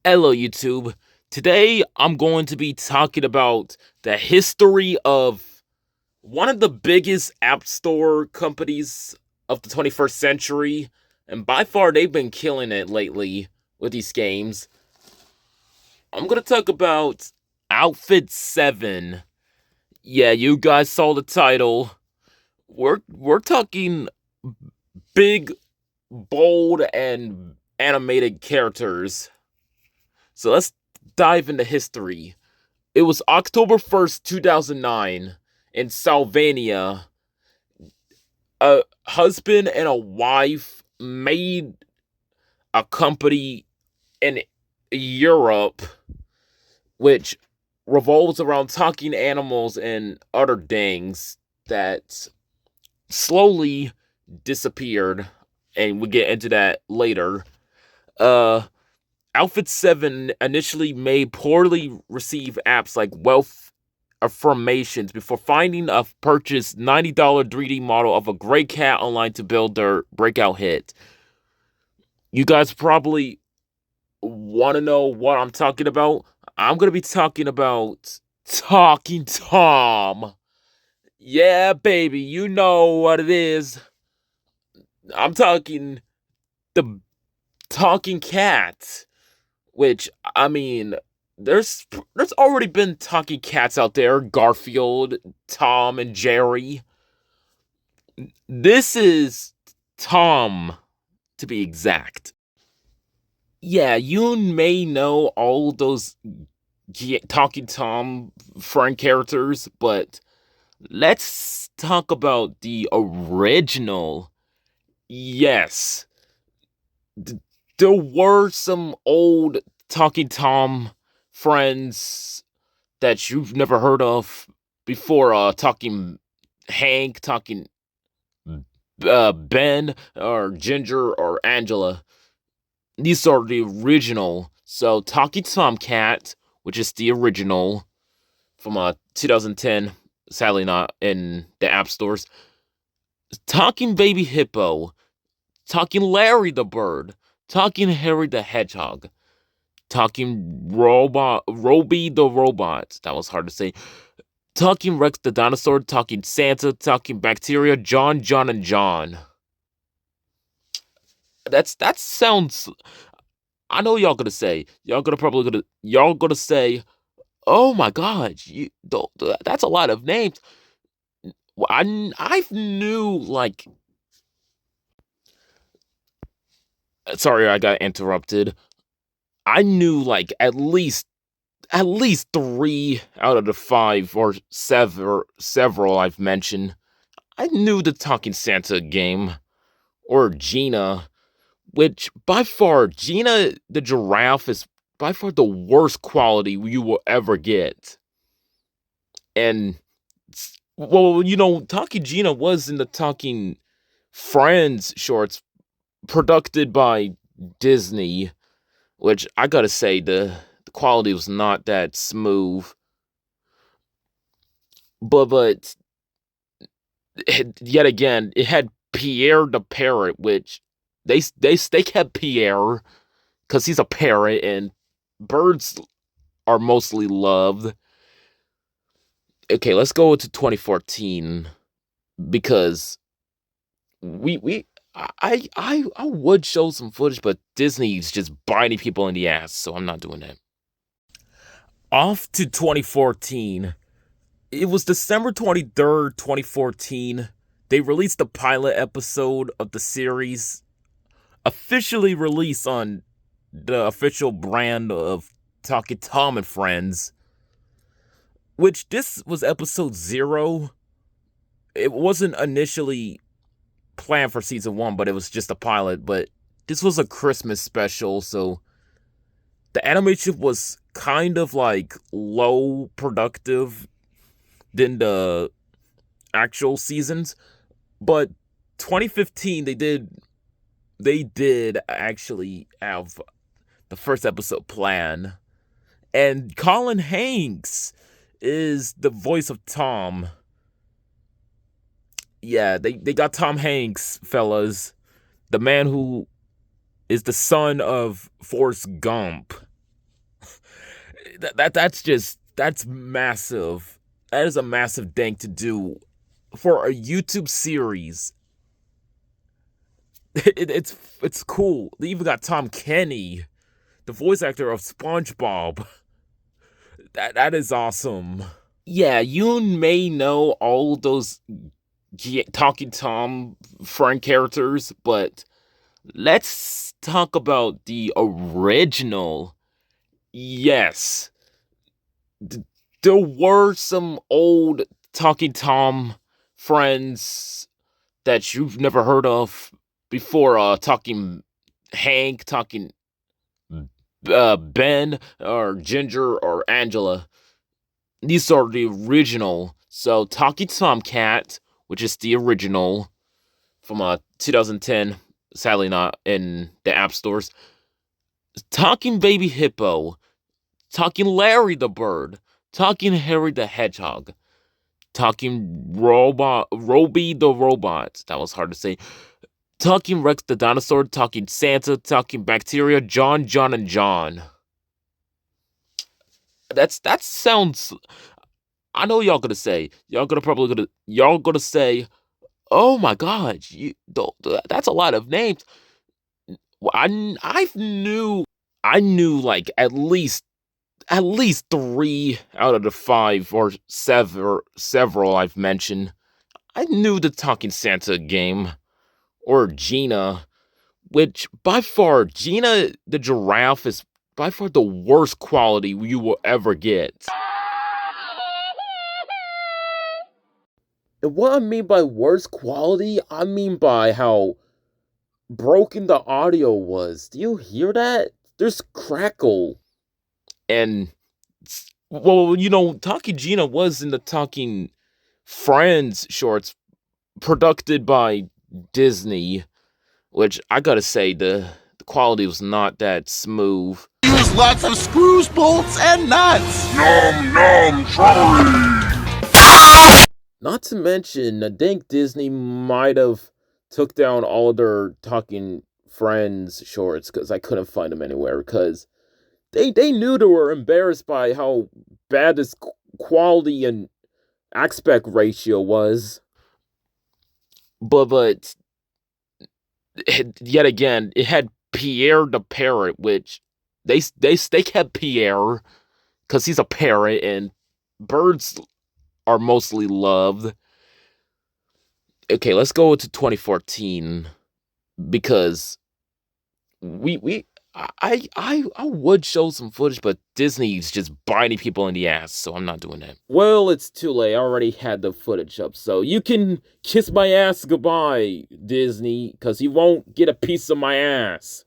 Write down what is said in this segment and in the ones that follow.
Hello, YouTube. Today, I'm going to be talking about the history of one of the biggest app store companies of the 21st century, and by far, they've been killing it lately with these games. I'm going to talk about Outfit 7. Yeah, you guys saw the title. We're talking big, bold, and animated characters. So let's dive into history. It was October 1st, 2009, in Sylvania. A husband and a wife made a company in Europe which revolves around talking animals and other things that slowly disappeared, and we'll get into that later. Uh Outfit 7 initially made poorly received apps like Wealth Affirmations before finding a purchased $90 3D model of a gray cat online to build their breakout hit. You guys probably want to know what I'm talking about. I'm going to be talking about Talking Tom. Yeah, baby, you know what it is. I'm talking the talking cat. Which, I mean, there's already been talking cats out there. Garfield, Tom, and Jerry. This is Tom, to be exact. Yeah, you may know all those Talking Tom friend characters, but let's talk about the original. Yes, there were some old Talking Tom friends that you've never heard of before. Talking Hank, talking Ben, or Ginger, or Angela. These are the original. So Talking Tomcat, which is the original from 2010, sadly not in the app stores. Talking Baby Hippo, Talking Larry the Bird, Talking Harry the Hedgehog, Talking Roby the Robot. That was hard to say. Talking Rex the Dinosaur, Talking Santa, Talking Bacteria, John, John, and John. That sounds. I know y'all gonna say. Y'all gonna say, "Oh my God, that's a lot of names." Well, I knew like. Sorry, I got interrupted. I knew like at least three out of the five or several I've mentioned. I knew the Talking Santa game, or Gina, which by far, Gina the giraffe is by far the worst quality you will ever get. And, well, Talking Gina was in the Talking Friends shorts, produced by Disney, which I gotta say, the quality was not that smooth. But yet again, it had Pierre the parrot, which they kept Pierre because he's a parrot and birds are mostly loved. Okay, let's go to 2014 because we I would show some footage, but Disney's just biting people in the ass, so I'm not doing that. Off to 2014. It was December 23rd, 2014. They released the pilot episode of the series, officially released on the official brand of Talking Tom and Friends, which this was episode 0. It wasn't initially planned for season 1, but it was just a pilot. But this was a Christmas special, so the animation was kind of like low productive than the actual seasons. But 2015, they did actually have the first episode planned, and Colin Hanks is the voice of Tom. Yeah, they got Tom Hanks, fellas, the man who is the son of Forrest Gump. That's massive. That is a massive thing to do for a YouTube series. It's cool. They even got Tom Kenny, the voice actor of SpongeBob. That is awesome. Yeah, you may know all those Talking Tom friend characters, but let's talk about the original. Yes, there were some old Talking Tom friends that you've never heard of before. Talking Hank, Talking Ben, or Ginger, or Angela. These are the original. So Talking Tomcat, which is the original from 2010, sadly not in the app stores. Talking Baby Hippo, Talking Larry the Bird, Talking Harry the Hedgehog, Talking Roby the Robot. That was hard to say. Talking Rex the Dinosaur, Talking Santa, Talking Bacteria, John, and John. That sounds. I know y'all gonna say. Y'all gonna say, "Oh my God, that's a lot of names." Well, I knew like at least 3 out of the 5 or several I've mentioned. I knew the Talking Santa game, or Gina, which by far, Gina the giraffe is by far the worst quality you will ever get. And what I mean by worst quality, I mean by how broken the audio was. Do you hear that? There's crackle. And, well, Talking Gina was in the Talking Friends shorts, produced by Disney, which I gotta say, the quality was not that smooth. Use lots of screws, bolts, and nuts! Nom nom Charlie! Not to mention, I think Disney might have took down all their Talking Friends shorts because I couldn't find them anywhere, because they knew they were embarrassed by how bad this quality and aspect ratio was. But yet again, it had Pierre the parrot, which they kept Pierre because he's a parrot and birds are mostly loved. Okay, let's go to 2014 because I would show some footage, but Disney's just biting people in the ass, so I'm not doing that. Well, it's too late. I already had the footage up, so you can kiss my ass goodbye, Disney, because you won't get a piece of my ass.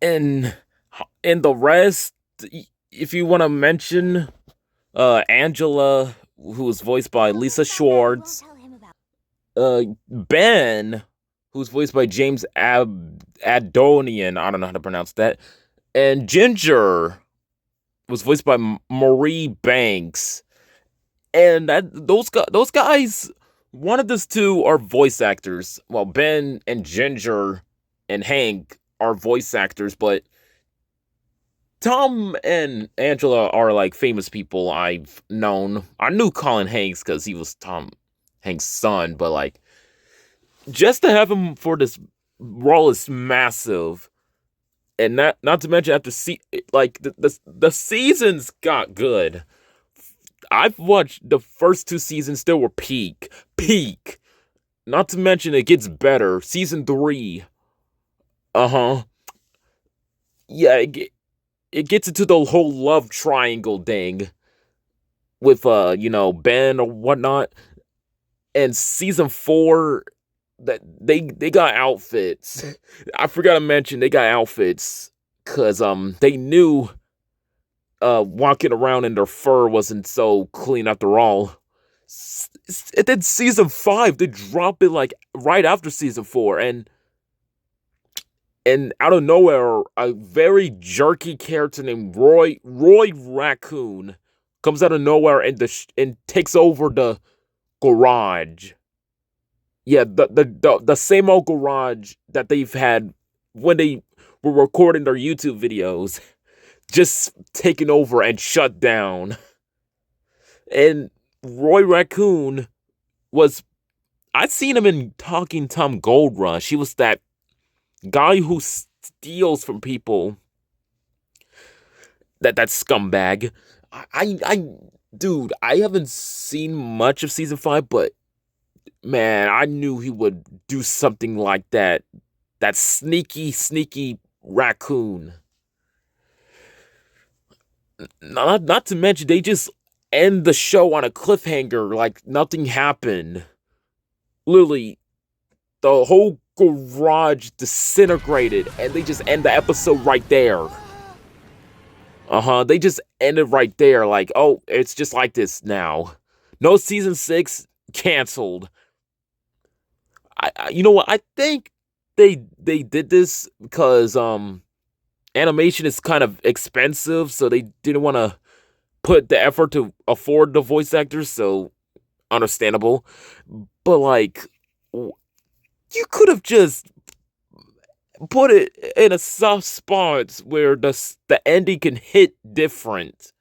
And the rest, if you want to mention, Angela, who was voiced by Lisa Schwartz, Ben, who's voiced by James Adonian, I don't know how to pronounce that, and Ginger was voiced by Marie Banks. And those guys, one of those two are voice actors. Well, Ben and Ginger and Hank are voice actors, but Tom and Angela are like famous people I've known. I knew Colin Hanks because he was Tom Hanks' son, but like, just to have him for this role is massive. And not to mention, after the seasons got good. I've watched the first 2 seasons, still were peak. Not to mention, it gets better. Season 3, yeah, it gets into the whole love triangle thing with Ben or whatnot. And season 4, that they got outfits. I forgot to mention they got outfits because they knew walking around in their fur wasn't so clean after all. And then season 5, they drop it like right after season 4, and out of nowhere, a very jerky character named Roy Raccoon comes out of nowhere and takes over the garage. Yeah, the same old garage that they've had when they were recording their YouTube videos. just taken over and shut down. And Roy Raccoon was, I'd seen him in Talking Tom Gold Rush. He was that guy who steals from people. That scumbag. Dude, I haven't seen much of season 5, but man, I knew he would do something like that. That sneaky raccoon. Not to mention, they just end the show on a cliffhanger like nothing happened. Literally, the whole garage disintegrated, and they just end the episode right there. They just ended right there, like, oh, it's just like this now. No season 6, canceled. You know what? I think they did this because animation is kind of expensive, so they didn't want to put the effort to afford the voice actors, so understandable. But like, you could have just put it in a soft spot where the ending can hit different.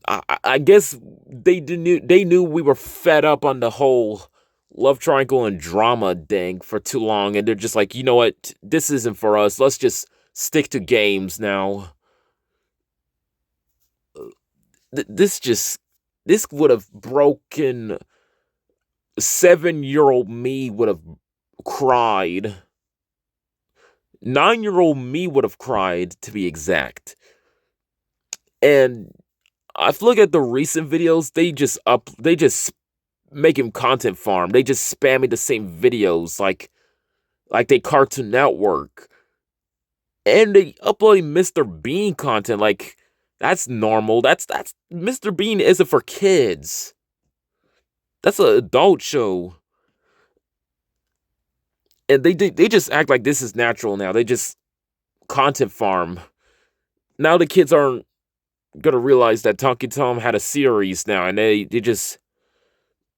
I guess they knew we were fed up on the whole love triangle and drama thing for too long, and they're just like, you know what, this isn't for us. Let's just stick to games now. This would have broken. 7-year-old me would have cried. 9-year-old me would have cried, to be exact. And I've looked at the recent videos, they just make him content farm. They just spamming the same videos like they Cartoon Network. And they uploading Mr. Bean content like that's normal. That's Mr. Bean isn't for kids. That's an adult show. And they just act like this is natural now. They just content farm. Now the kids aren't gonna realize that Talking Tom had a series now, and they just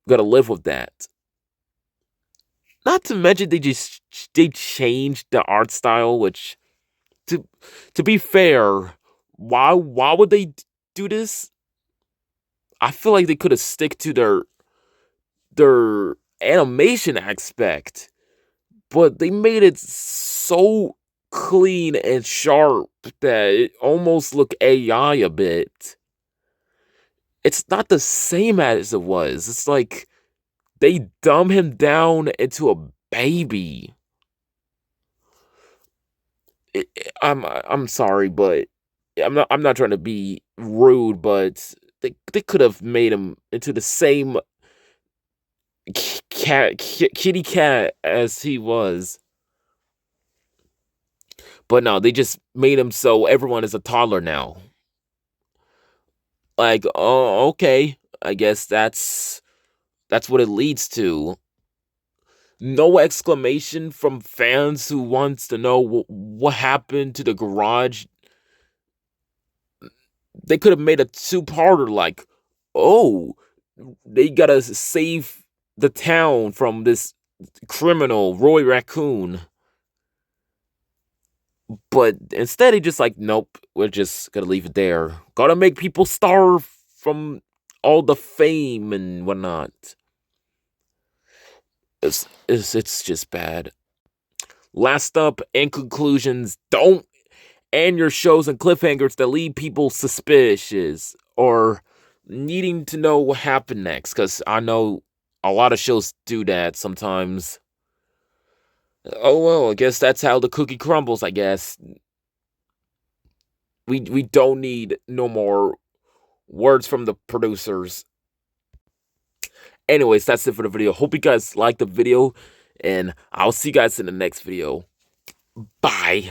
gotta live with that. Not to mention they changed the art style, which to be fair, why would they do this? I feel like they could have stick to their animation aspect, but they made it so clean and sharp that it almost looked AI a bit. It's not the same as it was. It's like they dumb him down into a baby. I'm sorry, but I'm not trying to be rude, but they could have made him into the same kitty cat as he was. But no, they just made him so everyone is a toddler now. Like, oh, okay. I guess that's what it leads to. No exclamation from fans who wants to know what happened to the garage. They could have made a two-parter like, oh, they gotta save the town from this criminal, Roy Raccoon. But instead, he just like, nope, we're just gonna leave it there. Gotta make people starve from all the fame and whatnot. It's just bad. Last up, in conclusions, don't end your shows and cliffhangers that leave people suspicious or needing to know what happened next, because I know a lot of shows do that sometimes. Oh well, I guess that's how the cookie crumbles, I guess. We don't need no more words from the producers. Anyways, that's it for the video. Hope you guys liked the video, and I'll see you guys in the next video. Bye.